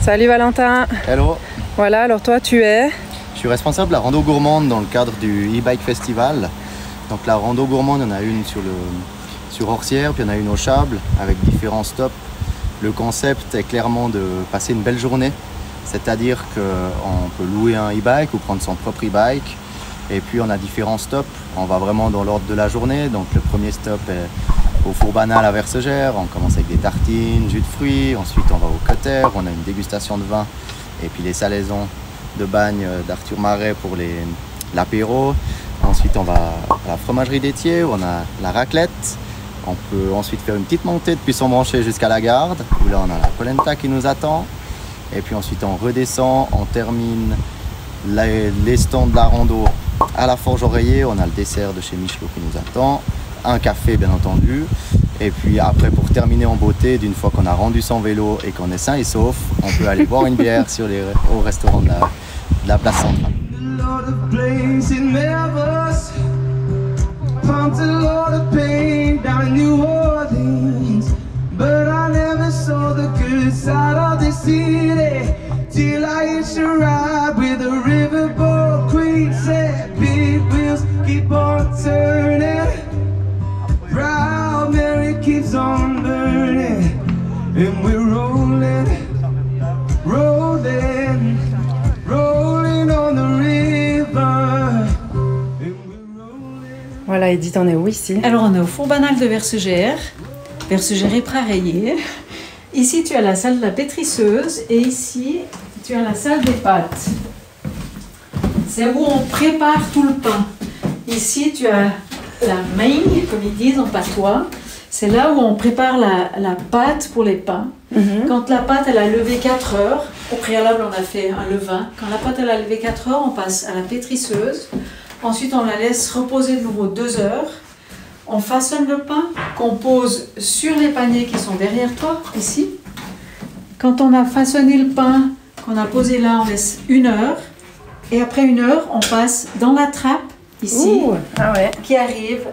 Salut Valentin. Hello. Voilà, alors toi tu es? Je suis responsable de la rando gourmande dans le cadre du e-bike festival. Donc la rando gourmande, il y en a une sur Orsières, puis il y en a une au Chable avec différents stops. Le concept est clairement de passer une belle journée, c'est-à-dire qu'on peut louer un e-bike ou prendre son propre e-bike. Et puis on a différents stops, on va vraiment dans l'ordre de la journée. Donc le premier stop est au Four Banal à Versegères, on commence avec des tartines, jus de fruits, ensuite on va au Cutter, on a une dégustation de vin et puis les salaisons de bagne d'Arthur Marais pour l'apéro. Ensuite on va à la fromagerie d'Étier où on a la raclette. On peut ensuite faire une petite montée depuis son branché jusqu'à la garde où là on a la polenta qui nous attend. Et puis ensuite on redescend, on termine les stands de la rando à la Forge Oreiller, on a le dessert de chez Michelot qui nous attend, un café bien entendu, et puis après pour terminer en beauté, d'une fois qu'on a rendu son vélo et qu'on est sain et sauf, on peut aller boire une bière au restaurant de la place centrale. Till I hitched a ride with a riverboat queen said big wheels keep on turning, Proud Mary keeps on burning, and we're rolling, rolling, rolling on the river. Voilà Edith, on est où ici? Alors on est au Four Banal de Versegères, Versegères et Praraillé. Ici, tu as la salle de la pétrisseuse et ici, tu as la salle des pâtes. C'est où on prépare tout le pain. Ici, tu as la main, comme ils disent en patois. C'est là où on prépare la pâte pour les pains. Quand la pâte elle a levé 4 heures, au préalable, on a fait un levain. Quand la pâte elle a levé 4 heures, on passe à la pétrisseuse. Ensuite, on la laisse reposer de nouveau 2 heures. On façonne le pain qu'on pose sur les paniers qui sont derrière toi, ici. Quand on a façonné le pain qu'on a posé là, on laisse 1 heure. Et après 1 heure, on passe dans la trappe, ici, qui arrive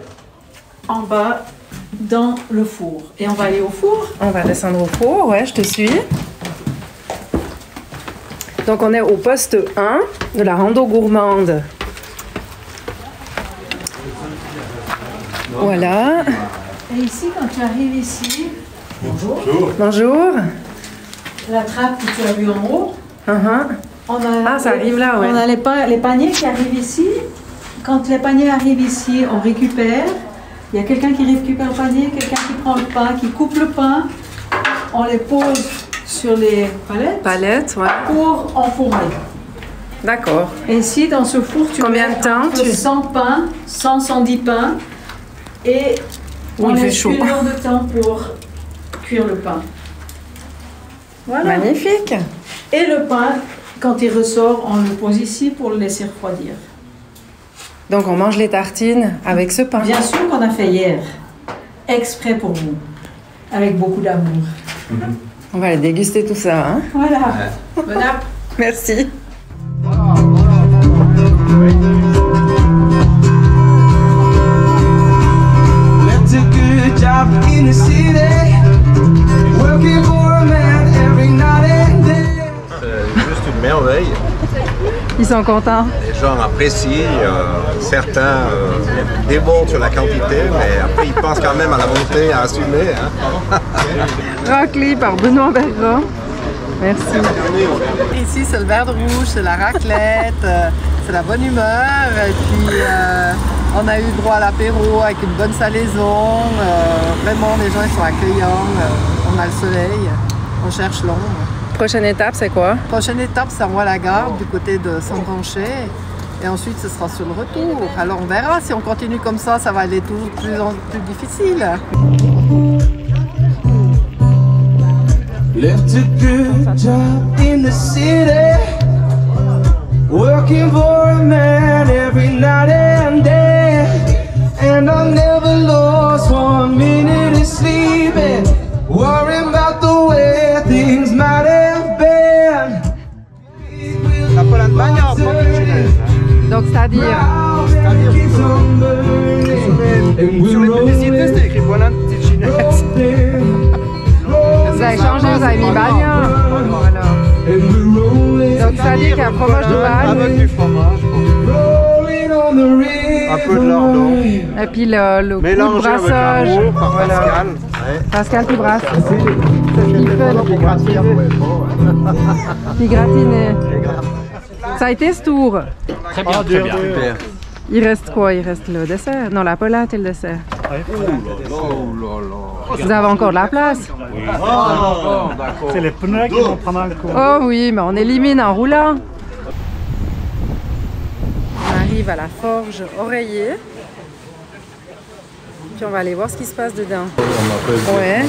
en bas dans le four. Et on va aller au four. On va descendre au four, ouais, je te suis. Donc on est au poste 1 de la rando gourmande. Voilà. Et ici, quand tu arrives ici, bonjour. Bonjour. La trappe que tu as vue en haut. On a ça arrive là, ouais. On a les paniers qui arrivent ici. Quand les paniers arrivent ici, on récupère. Il y a quelqu'un qui récupère le panier, quelqu'un qui prend le pain, qui coupe le pain. On les pose sur les palettes. Palettes, ouais. Pour enfourner. D'accord. Et ici, dans ce four, tu combien de temps? 100 pains, 110 pains. Et on laisse 1 heure de temps pour cuire le pain. Voilà. Magnifique. Et le pain, quand il ressort, on le pose ici pour le laisser refroidir. Donc on mange les tartines avec ce pain. Bien sûr qu'on a fait hier, exprès pour vous, avec beaucoup d'amour. On va aller déguster tout ça, hein? Voilà. Bon app. Merci. Juste une merveille. Ils sont contents. Les gens apprécient, certains débordent sur la quantité, mais après ils pensent quand même à la montée, à assumer. Hein. Raclé par Benoît Bergeron. Merci. Ici c'est le verre de rouge, c'est la raclette, c'est la bonne humeur. Et puis on a eu droit à l'apéro avec une bonne salaison. Vraiment les gens ils sont accueillants, on a le soleil, on cherche l'ombre. Prochaine étape, c'est quoi? Prochaine étape, c'est en voie la garde du côté de Saint-Branché. Et ensuite, ce sera sur le retour. Alors, on verra. Si on continue comme ça va aller toujours plus en plus difficile. Left a good job in the city, working for a man every night and day, and I never lost 1 minute of sleeping, worrying about the way things might have been. La polenta, donc c'est-à-dire sur les publicités, c'était écrit polenta. Vous avez changé, vous avez mis bagnat. Voilà. sadique à fromage de Bâle. Avec du fromage. Un peu de lardon. Et puis le coup de Mélangé avec brassage. l'amour par Voilà. Pascal. Pascal qui brasse. Puis gratiné. Ça a été ce tour. Très bien, très bien. Il reste quoi? Il reste le dessert? Non, la pelate et le dessert. Vous avez encore de la place? C'est les pneus qui vont prendre un coup. Oh oui, mais on élimine en roulant. On arrive à la forge oreiller. Puis on va aller voir ce qui se passe dedans. Ouais.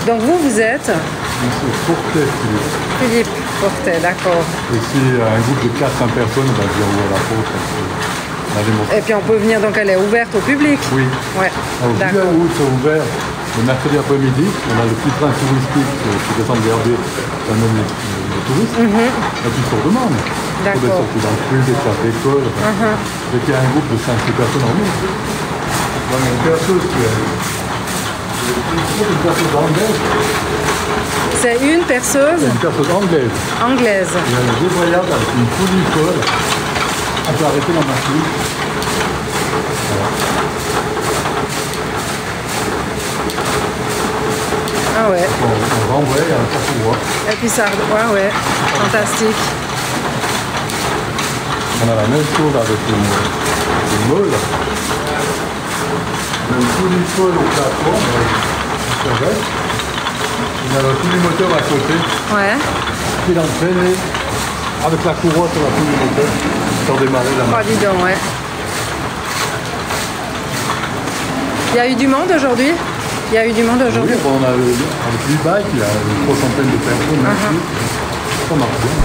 Donc vous êtes Fortet, Philippe Fortet, d'accord. et c'est un groupe de 400 personnes, on va dire, où à la porte. Et puis on peut venir, donc elle est ouverte au public? Oui. Ouais, Alors, d'accord. août, c'est ouvert le mercredi après-midi. On a le petit train touristique qui descend de Verbier, qui amène les touristes. Et puis sur demande. Pour des D'accord. sorties dans le cul, des classes d'école. Et puis il y a un groupe de 5 personnes en ligne. Donc une perceuse qui est une perceuse anglaise. C'est une perceuse C'est une perceuse anglaise. anglaise. Il y a un dévoyable avec une poulie folle. On peut arrêter la machine. Ah ouais. On renvoie, il y a un partout droit. Et puis ça, ouais, fantastique. On a la même chose avec une meule. Une poulie folle au plafond, il y a le poulie moteur à côté, Ouais. qui l'entraîne avec la courroie sur la poulie moteur pour démarrer la Oh, machine. dis donc, ouais. Il y a eu du monde aujourd'hui? Il y a eu du monde Oui, aujourd'hui? bon, on a avec l'e-bike, il y a une 300 de personnes ici. Ça marche bien.